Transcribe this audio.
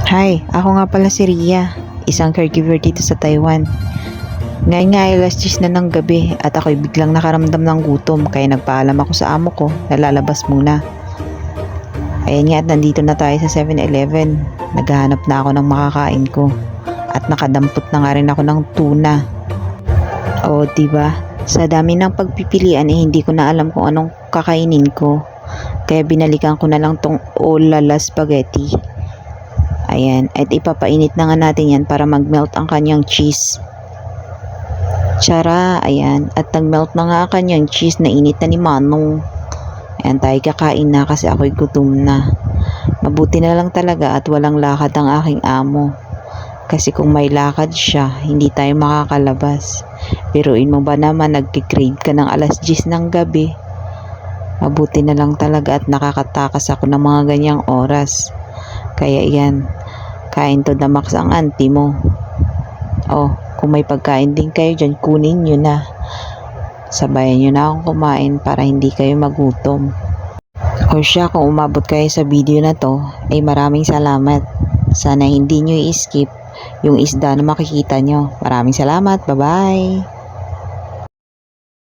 Hi, ako nga pala si Ria, isang caregiver dito sa Taiwan. Ngayon nga ay alas 10 na ng gabi at ako'y biglang nakaramdam ng gutom kaya nagpaalam ako sa amo ko na lalabas muna. Ayan nga at nandito na tayo sa 7-Eleven. Naghahanap na ako ng makakain ko at nakadampot na nga rin ako ng tuna. O diba, sa dami ng pagpipilian hindi ko na alam kung anong kakainin ko. Kaya binalikan ko na lang tong Olala Spaghetti. Ayan, at ipapainit na nga natin yan para mag-melt ang kanyang cheese. Tsara, ayan, at nag-melt na nga ang kanyang cheese na init na ni Manong. Ayan, tayo kakain na kasi ako'y gutom na. Mabuti na lang talaga at walang lakad ang aking amo. Kasi kung may lakad siya, hindi tayo makakalabas. Biruin mo ba naman, nag-grade ka ng alas 10 ng gabi? Mabuti na lang talaga at nakakatakas ako ng mga ganyang oras. Kaya yan, kain to the max ang auntie mo. Oh, kung may pagkain din kayo dyan, kunin nyo na. Sabayan nyo na akong kumain para hindi kayo magutom. O siya, kung umabot kayo sa video na to, ay maraming salamat. Sana hindi nyo i-skip yung isda na makikita nyo. Maraming salamat, bye bye!